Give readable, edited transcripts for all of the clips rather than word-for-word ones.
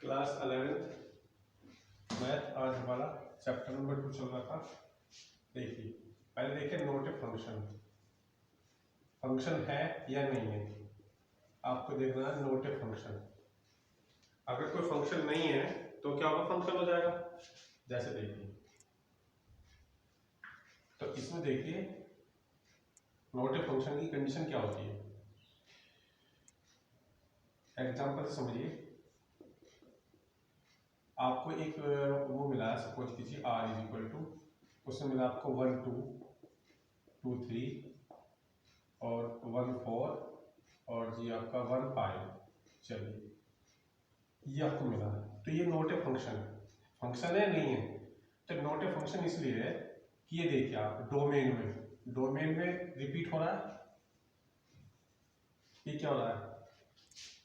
Class 11th math. आज हमारा chapter number 2 चल रहा था। देखिए पहले देखिए नोट ए फंक्शन। फंक्शन है या नहीं है आपको देखना है। नोट ए फंक्शन, अगर कोई फंक्शन नहीं है तो क्या होगा, फंक्शन हो जाएगा। जैसे देखिए तो इसमें देखिए नोट ए फंक्शन की कंडीशन क्या होती है। एग्जांपल से समझिए, आपको एक वो मिला है, सपोज कीजिए r इज इक्वल टू, उसमें मिला आपको 1 2 2 3 और 1 4 और जी आपका 1 5। चलिए ये आपको मिला है, तो ये नोट ए फंक्शन फंक्शन है नहीं है। तो नोट ए फंक्शन इसलिए है कि ये देखिए आप डोमेन में रिपीट हो रहा है। ये क्या हो रहा है,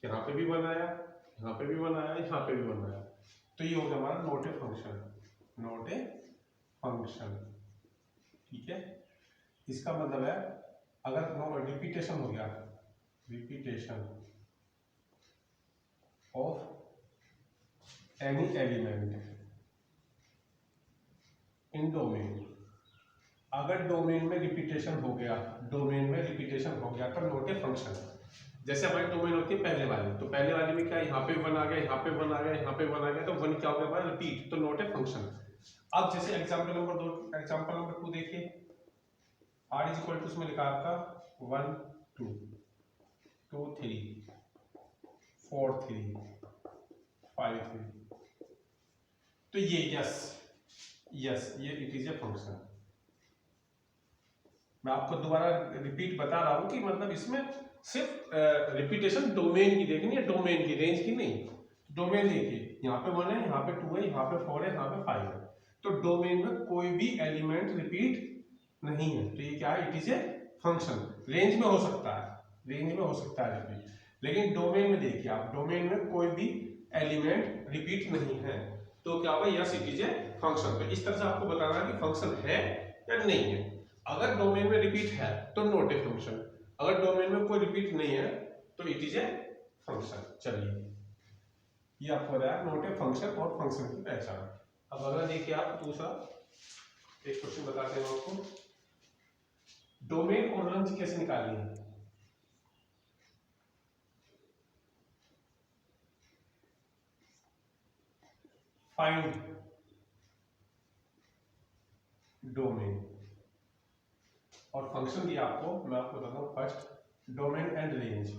यहाँ पे भी बनाया, यहाँ पे भी बनाया, यहाँ पे भी बनाया, तो ये हो गया हमारा note a function. Note a function, ठीक है। इसका मतलब है अगर रिपीटेशन हो गया, repetition of any element in domain, अगर डोमेन में रिपीटेशन हो गया, डोमेन में रिपीटेशन हो गया तो नोट ए फंक्शन। जैसे हमारी डोमेन होती है पहले वाली, तो पहले वाले में क्या, यहाँ पे 1 आ गया, यहाँ पे 1 आ गया, यहाँ पे 1 आ गया, तो 1 क्या हो गया हमारा, रिपीट, तो नोट ए फंक्शन। अब जैसे एग्जांपल नंबर 2, एग्जांपल नंबर 2 देखिए, r इज इक्वल टू उसमें लिखा आपका 1 2 2 3 4 3 5 3, तो ये यस ये इट इज ए फंक्शन। मैं आपको दोबारा रिपीट बता रहा हूं कि मतलब इसमें सिर्फ रिपीटेशन डोमेन की देखनी है, डोमेन की, रेंज की नहीं। डोमेन देखिए, यहाँ पे 1 है, यहाँ पे 2 है, यहाँ पे 4 है, यहाँ पे 5 है, तो डोमेन में कोई भी एलिमेंट रिपीट नहीं है, तो ये क्या है, it is a function. Range में हो सकता है, रेंज में हो सकता है रिपीट, लेकिन डोमेन में देखिए आप, डोमेन में कोई भी एलिमेंट रिपीट नहीं है, तो क्या होगा, yes it is a function. तो इस तरह से आपको बताना है कि फंक्शन है या नहीं है। अगर डोमेन में रिपीट है तो नोट ए फंक्शन, अगर डोमेन में कोई रिपीट नहीं है तो इट इज ए फंक्शन। चलिए ये आपको रहा है नोट ए फंक्शन और फंक्शन की पहचान। अब अगर देखिए आप दूसरा एक क्वेश्चन बताते हैं आपको, डोमेन और रेंज कैसे निकालनी है। फाइंड डोमेन और फंक्शन दिया आपको, मैं आपको बताता हूं फर्स्ट डोमेन एंड रेंज।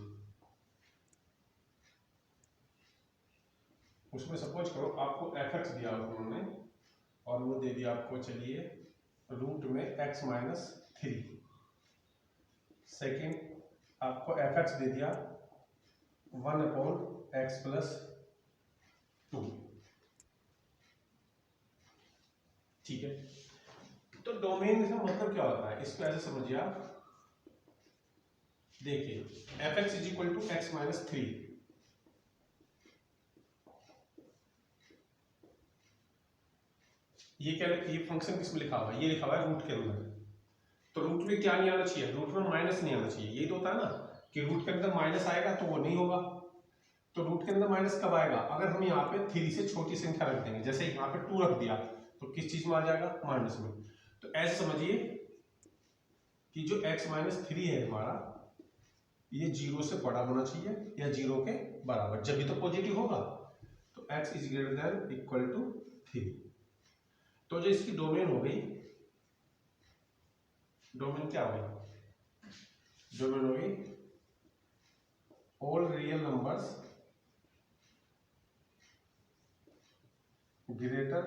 उसमें सपोज करो आपको fx दिया उन्होंने और वो दे दिया आपको, चलिए रूट में x माइनस 3। सेकेंड आपको fx दे दिया 1 अपॉन x प्लस 2, ठीक है। तो डोमेन का मतलब क्या होता है, इसको ऐसे समझिए आप, देखिए fx is equal to x minus 3, ये क्या, ये फंक्शन किसमें लिखा हुआ है, ये लिखा हुआ है रूट के अंदर, तो रूट में क्या नहीं आना चाहिए, रूट में माइनस नहीं आना चाहिए। यही तो होता है ना कि रूट के अंदर माइनस आएगा तो वो नहीं होगा। तो रूट के अंदर माइनस कब आएगा, अगर हम यहाँ पे 3 से छोटी संख्या रख देंगे, जैसे यहाँ पे 2 रख दिया तो किस चीज में आ जाएगा, माइनस में। तो ऐसे समझिए कि जो x माइनस 3 है हमारा, ये 0 से बड़ा होना चाहिए या 0 के बराबर, जब भी तो पॉजिटिव होगा। तो x is greater than equal to 3, तो जो इसकी डोमेन हो गई, डोमेन क्या हो गई, डोमेन हो गई ऑल रियल नंबर्स ग्रेटर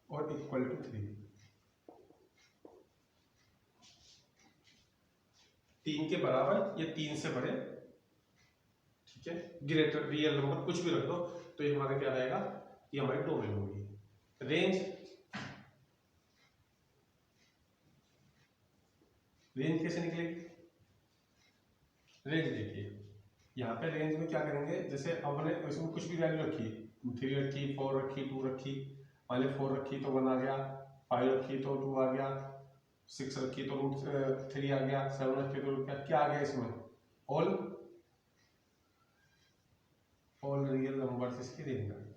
और इक्वल टू 3, 3 के बराबर या 3 से बड़े, ठीक है। ग्रेटर रियल नंबर कुछ भी रख दो, तो ये हमारा क्या रहेगा, ये हमारी डोमेन होगी। रेंज, रेंज कैसे निकलेगी, रेंज देखिए यहाँ पे रेंज में क्या करेंगे, जैसे हमने इसमें कुछ भी वैल्यू रखी, 3 रखी, 4 रखी, 2 रखी, मान 4 रखी तो 1 आ गया, 5 रखी तो 2 आ गया, 6 रखी तो रूट 3 आ गया, 7 रखी तो रूट क्या आ गया, इसमें ऑल रियल नंबर्स माइनस इसकी रेंज में,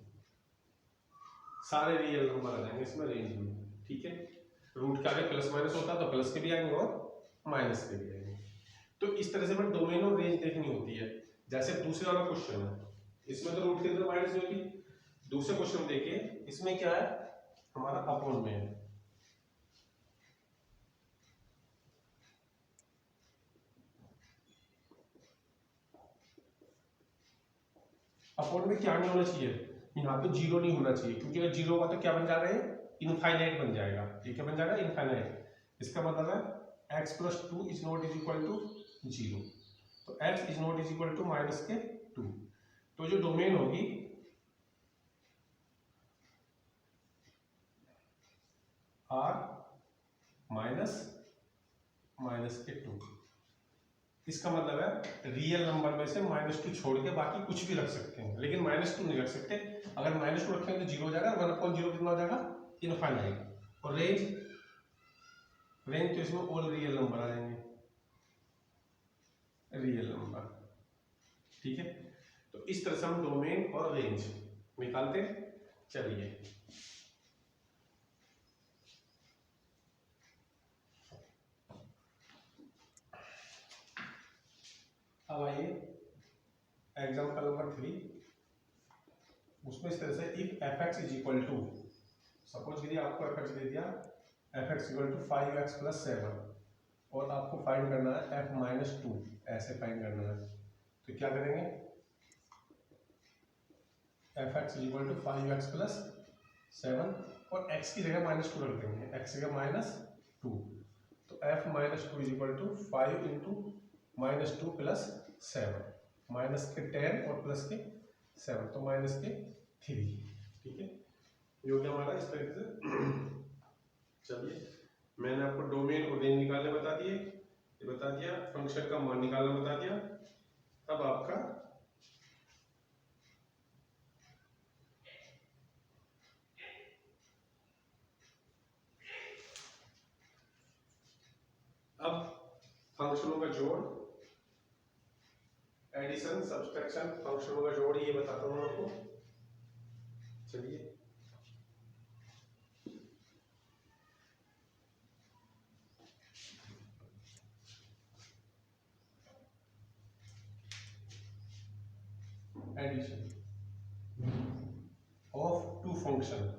सारे रियल नंबर आ जाएंगे इसमें रेंज में, ठीक है। रूट के आगे प्लस माइनस होता है तो प्लस के भी आएंगे और माइनस के भी आएंगे। तो इस तरह से हमें डोमेन और रेंज देखनी होती है। जैसे दूसरे वाला क्वेश्चन है, इसमें तो रूट के अंदर माइनस नहीं होती। दूसरे क्वेश्चन में देखिए, इसमें क्या है, हमारा अपॉन में है। अपॉन में क्या नहीं होना चाहिए, यहाँ पे जीरो नहीं होना चाहिए, क्योंकि अगर जीरो होगा तो क्या बन जा रहा है, इनफाइनाइट बन जाएगा। ये क्या बन जाएगा, इनफाइनाइट। इसका मतलब है x plus two is not is equal to zero, तो x is not is equal to minus के टू। तो जो डोमेन होगी r माइनस माइनस के टू, इसका मतलब है रियल नंबर में से माइनस टू छोड़ के बाकी कुछ भी रख सकते हैं, लेकिन माइनस टू नहीं रख सकते। अगर माइनस टू रखेंगे तो जीरो हो जाएगा, 1/0 कितना हो जाएगा, इनफाइनाइट। और रेंज, रेंज तो इसमें ऑल रियल नंबर आ जाएंगे, रियल नंबर, ठीक है। तो इस तरह से हम डोमेन और रेंज निकालते चलिए। अब आइए एग्जाम्पल नंबर 3, उसमें इस तरह से if f x is equal to, suppose करिए आपको एफ एक्स दे दिया, f x equal to 5x plus 7, और आपको फाइंड करना है एफ माइनस टू, ऐसे फाइंड करना है। तो क्या करेंगे, f x is equal to 5x plus 7 और x की जगह माइनस टू रख देंगे, x की जगह माइनस टू। तो f minus two is equal to 5 into minus two plus 7, minus के 10 और प्लस के 7, तो माइनस के 3, ठीक है। ये हो गया हमारा इस तरीके से। चलिए, मैंने आपको डोमेन और रेंज निकालने बता दिए, ये बता दिया, फंक्शन का मान निकालना बता दिया। अब आपका अब फंक्शनों का जोड़, एडिशन, सब्सट्रैक्शन, फंक्शनों का जोड़, ये बताता हूं आपको। चलिए, addition of two function,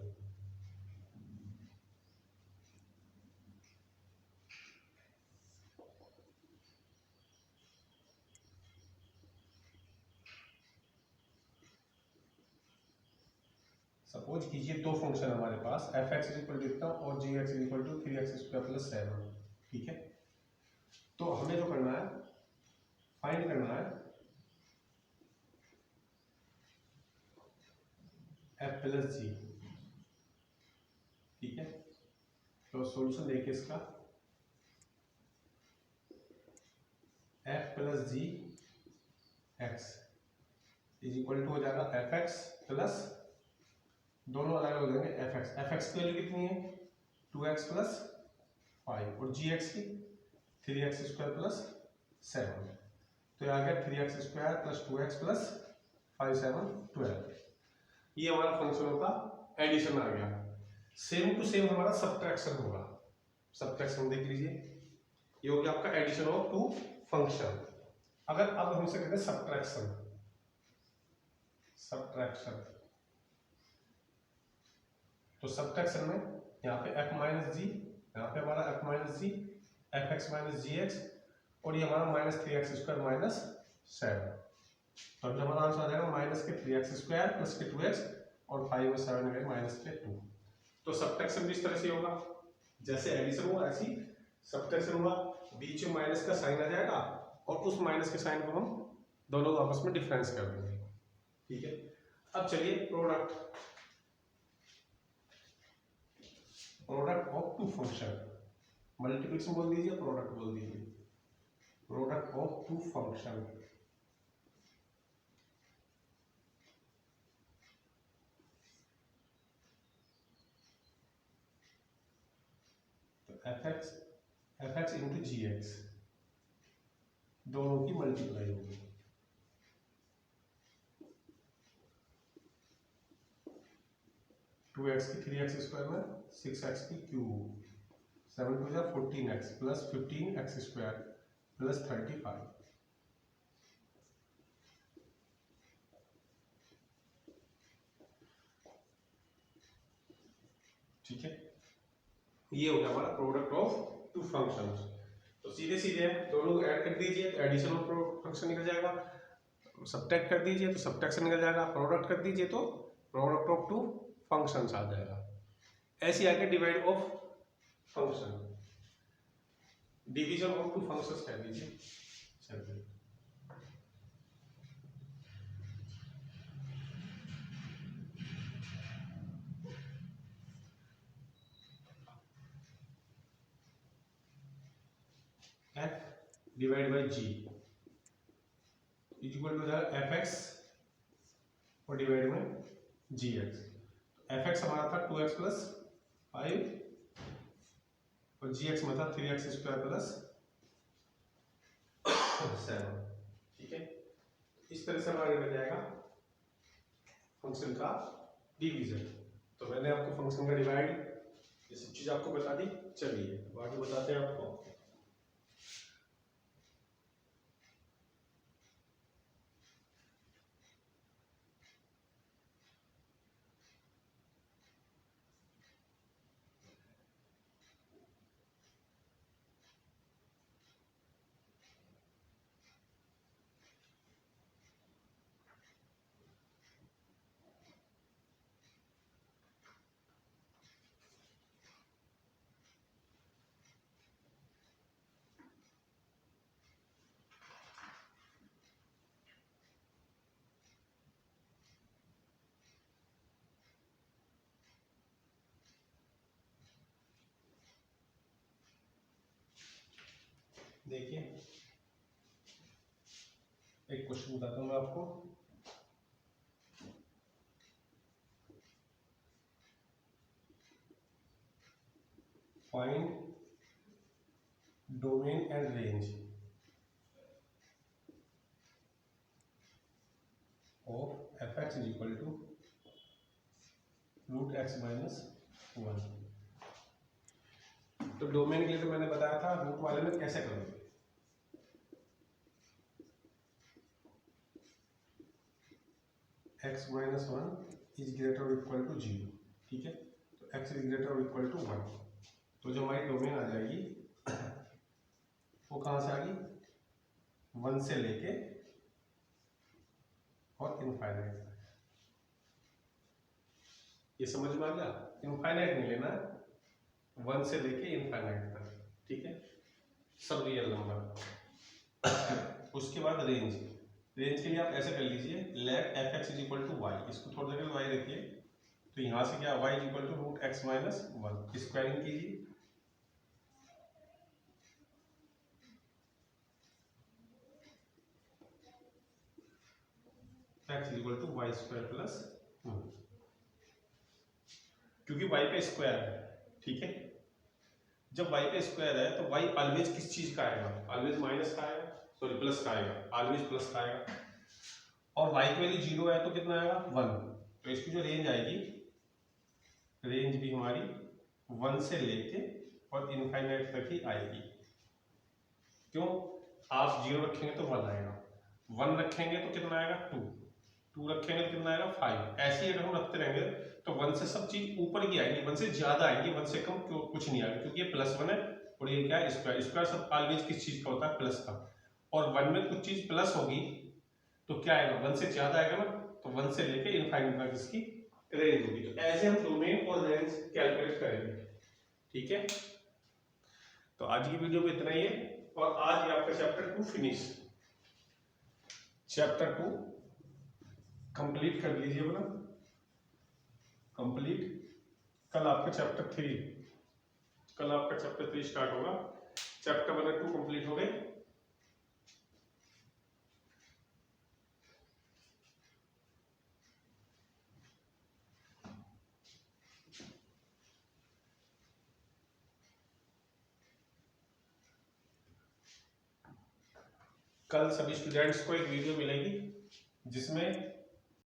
suppose कीजिए दो फंक्शन हमारे पास, F x is equal to इतना और G x is equal to 3x square plus 7, ठीक है। तो हमें जो करना है, फाइंड करना है एफ प्लस जी, ठीक है। तो सॉल्यूशन देखिए इसका, f plus g x is equal to हो जाएगा एफ एक्स प्लस, दोनों अलग अलग हो जाएंगे, एफ एक्स की वैल्यू कितनी है 2x प्लस 5 और जी एक्स की 3x स्क्वायर प्लस 7, तो ये आ गया 3x square plus 2x plus 5 7 12। ये हमारा फंक्शनों का एडिशन आ गया। सेम टू सेम हमारा सब्ट्रैक्शन होगा, सब्ट्रैक्शन देख लीजिए, ये हो गया आपका एडिशन ऑफ टू फंक्शन। अगर अब हमसे कहते हैं सब्ट्रैक्शन, सब्ट्रैक्शन, तो सब्ट्रैक्शन में यहाँ पे f माइनस जी, यहाँ पे हमारा f माइनस जी, एफ एक्स माइनस जी एक्स, और ये हमारा माइनस 3x स्क्वायर माइनस 7, तो अभी हमारा आंसर आ जाएगा माइनस के 3x स्क्वायर प्लस के 2x और 5 और 7 गए माइनस के 2। तो सब्ट्रैक्शन भी इस तरह से होगा, जैसे एडिशन हुआ ऐसी सब्ट्रैक्शन हुआ, बीच में माइनस का साइन आ जाएगा और उस माइनस के साइन को हम दोनों को आपस में डिफरेंस कर देंगे, ठीक है। अब चलिए product, product of two function, multiplication बोल दीजिए, प्रोडक्ट बोल दीजिए, प्रोडक्ट ऑफ टू फंक्शन। तो f x into g x, दोनों की मल्टीप्लाई होगी, 2x की 3x स्क्वायर में 6x की क्यूब, 7 टू जा 14x plus 15x square plus 35। ठीक है, ये हो गया हमारा प्रोडक्ट ऑफ टू फंक्शंस। तो सीधे सीधे दोनों को ऐड कर दीजिए तो एडिशन ऑफ फंक्शन निकल जाएगा, सब्ट्रैक्ट कर दीजिए तो सब्ट्रैक्शन निकल जाएगा, प्रोडक्ट कर दीजिए तो प्रोडक्ट ऑफ टू फंक्शंस आ जाएगा। ऐसे आगे divide of function, division of two functions कह दीजिए। चलिए f divide by g equal to f x और डिवाइड में जी एक्स। एफ एक्स हमारा था 2x प्लस 5 और जी एक्स में था 3x स्क्वायर प्लस 7। ठीक है, इस तरह से हमारा निकल जाएगा फंक्शन का डिवीजन। तो मैंने आपको फंक्शन का डिवाइड ये सब चीज आपको बता दी। चलिए बाकी बताते हैं आपको। देखिए एक क्वेश्चन बताता हूं मैं आपको। Find domain and range of f x is equal to root x minus 1। तो डोमेन के लिए तो मैंने बताया था रूट वाले में कैसे करोगे। x माइनस 1 इज ग्रेटर और इक्वल टू 0। ठीक है, तो x इज ग्रेटर और इक्वल टू 1। तो जो हमारी डोमेन आ जाएगी वो कहाँ से आ गई, 1 से लेके और इनफाइनाइट तक। ये समझ में आ गया, इनफाइनाइट नहीं लेना, 1 से लेके इनफाइनाइट तक। ठीक है, सब रियल नंबर। उसके बाद रेंज, रेंज के लिए आप ऐसे कर लीजिए let f x is equal to y, इसको थोड़ी देर वाई रखिए तो यहां से क्या y is equal to root x minus 1, squaring कीजिए x is equal to y square plus 1, क्योंकि y पे स्क्वायर है। ठीक है, जब y पे स्क्वायर है तो y ऑलवेज किस चीज का आएगा, ऑलवेज माइनस का आएगा, सॉरी प्लस का आएगा, ऑलवेज प्लस का आएगा। और y की वैल्यू 0 है तो कितना आएगा 1। तो इसकी जो रेंज आएगी, रेंज भी हमारी 1 से लेके और इनफाइनाइट तक ही आएगी। क्यों, आप 0 रखेंगे तो 1 आएगा, 1 रखेंगे तो कितना आएगा 2, 2 रखेंगे तो कितना आएगा 5। ऐसे ही अगर हम रखते रहेंगे तो 1 से सब चीज ऊपर की आएगी, 1 से ज्यादा आएंगी, 1 से कम कुछ नहीं आएगा, क्योंकि ये +1 है और ये क्या है स्क्वायर। स्क्वायर सब ऑलवेज किस चीज का होता है, प्लस का। और 1 में कुछ चीज प्लस होगी तो क्या आएगा, 1 से ज्यादा आएगा ना, तो 1 से लेके इनफाइनाइट तक इसकी रेंज होगी। तो ऐसे हम डोमेन और रेंज कैलकुलेट करेंगे। ठीक है, तो आज की वीडियो में इतना ही है और आज ये आपका चैप्टर 2 फिनिश, चैप्टर 2 कंप्लीट कर लीजिए बोला, कंप्लीट। कल आपका चैप्टर 3, कल आपका चैप्टर 3 स्टार्ट होगा। चैप्टर 1 और 2 कंप्लीट हो गए। कल सभी स्टूडेंट्स को एक वीडियो मिलेगी जिसमें